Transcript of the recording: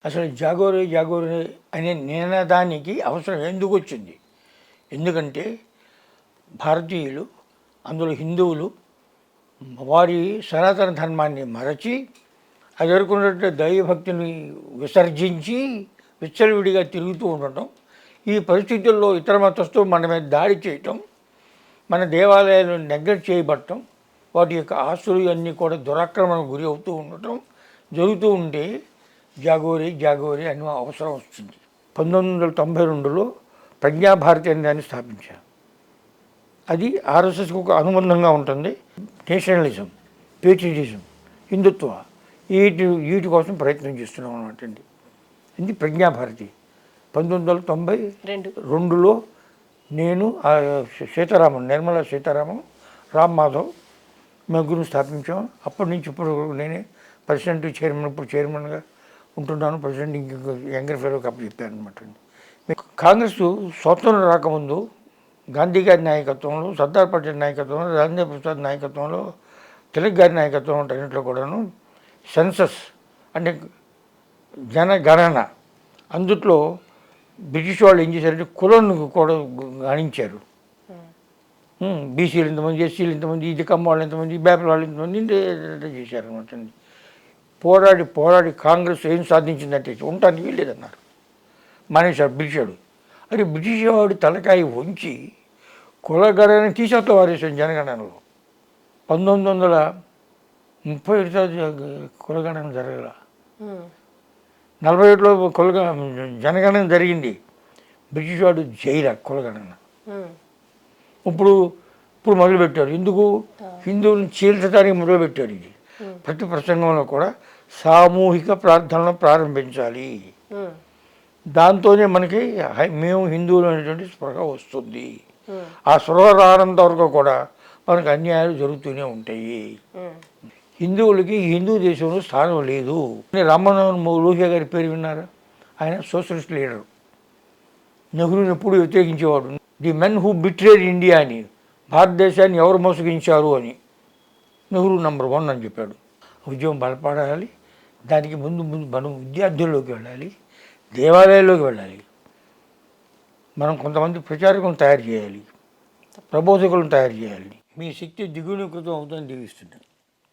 అసలు జాగోరే జాగోరే అనే నినాదానికి అవసరం ఎందుకు వచ్చింది? ఎందుకంటే భారతీయులు, అందులో హిందువులు వారి సనాతన ధర్మాన్ని మరచి అది వరకున్నట్టు దైవభక్తిని విసర్జించి విచ్చలవిడిగా తిరుగుతూ ఉండటం, ఈ పరిస్థితుల్లో ఇతర మతస్థులు మన మీద దాడి చేయటం, మన దేవాలయాలను నెగ్లెక్ట్ చేయబడటం, వాటి యొక్క ఆస్తులు అన్నీ కూడా దురాక్రమణకు గురి అవుతూ ఉండటం జరుగుతూ ఉంటే జాగోరి జాగోరి అని అవసరం వచ్చింది. 1992లో ప్రజ్ఞాభారతి అనే దాన్ని స్థాపించారు. అది ఆర్ఎస్ఎస్కు ఒక అనుబంధంగా ఉంటుంది. నేషనలిజం, పేట్రియటిజం, హిందుత్వ వీటి కోసం ప్రయత్నం చేస్తున్నాం అనమాట అండి. ఇది ప్రజ్ఞాభారతి. 1992లో నేను సీతారామన్, నిర్మలా సీతారామన్, రామ్ మాధవ్ ముగ్గురు స్థాపించాం. అప్పటి నుంచి ఇప్పుడు నేనే ప్రెసిడెంట్, చైర్మన్, ఇప్పుడు చైర్మన్గా ఉంటున్నాను. ప్రెసిడెంట్ ఇంకొక యంగర్ ఫెలోకి అప్పచెప్పాను అనమాట అండి. కాంగ్రెస్ స్వతంత్రం రాకముందు గాంధీ గారి నాయకత్వంలో, సర్దార్ పటేల్ నాయకత్వంలో, రాజేంద్ర ప్రసాద్ నాయకత్వంలో, తిలక్ గారి నాయకత్వం అన్నింటిలో కూడాను సెన్సస్ అంటే జనగణన, అందుట్లో బ్రిటిష్ వాళ్ళు ఏం చేశారంటే కులను కూడా గణించారు. బీసీలు ఇంతమంది, ఎస్సీలు ఇంతమంది, ఇది కమ్మ వాళ్ళు ఇంతమంది, బేపల వాళ్ళు ఇంతమంది చేశారు అనమాట. పోరాడి పోరాడి కాంగ్రెస్ ఏం సాధించిందంటే ఉండటానికి వీల్లేదన్నారు, మానేశారు బ్రిటిషాడు. అది బ్రిటిష్ వాడు తలకాయ వంచి కులగణన తీసేత వారేసాను జనగణనలో. 1931 కులగణన జరగల, 47లో జనగణన జరిగింది. బ్రిటిష్ వాడు జైల కులగణన. ఇప్పుడు మొదలుపెట్టారు. ఎందుకు? హిందువులను చీల్చడానికి మొదలుపెట్టారు. ఇది ప్రతి ప్రసంగంలో కూడా సామూహిక ప్రార్థనలు ప్రారంభించాలి, దాంతోనే మనకి మేము హిందువులు అనేటువంటి స్పృహ వస్తుంది. ఆ స్పృహ రానంత వరకు కూడా మనకు అన్యాయాలు జరుగుతూనే ఉంటాయి. హిందువులకి హిందూ దేశంలో స్థానం లేదు. రామ్మోహన్ లోహియా గారి పేరు విన్నారా? ఆయన సోషలిస్ట్ లీడర్. నెహ్రూని ఎప్పుడు వ్యతిరేకించేవాడు. The men who betrayed India అని, భారతదేశాన్ని ఎవరు మోసగించారు అని నెహ్రూ నంబర్ 1 అని చెప్పాడు. ఉద్యమం బలపడాలి. దానికి ముందు మనం విద్యార్థుల్లోకి వెళ్ళాలి, దేవాలయాల్లోకి వెళ్ళాలి. మనం కొంతమంది ప్రచారకులను తయారు చేయాలి, ప్రబోధకులను తయారు చేయాలి. మీ శక్తి దిగుణీకృతం అవుతుందని దీవిస్తున్నాను.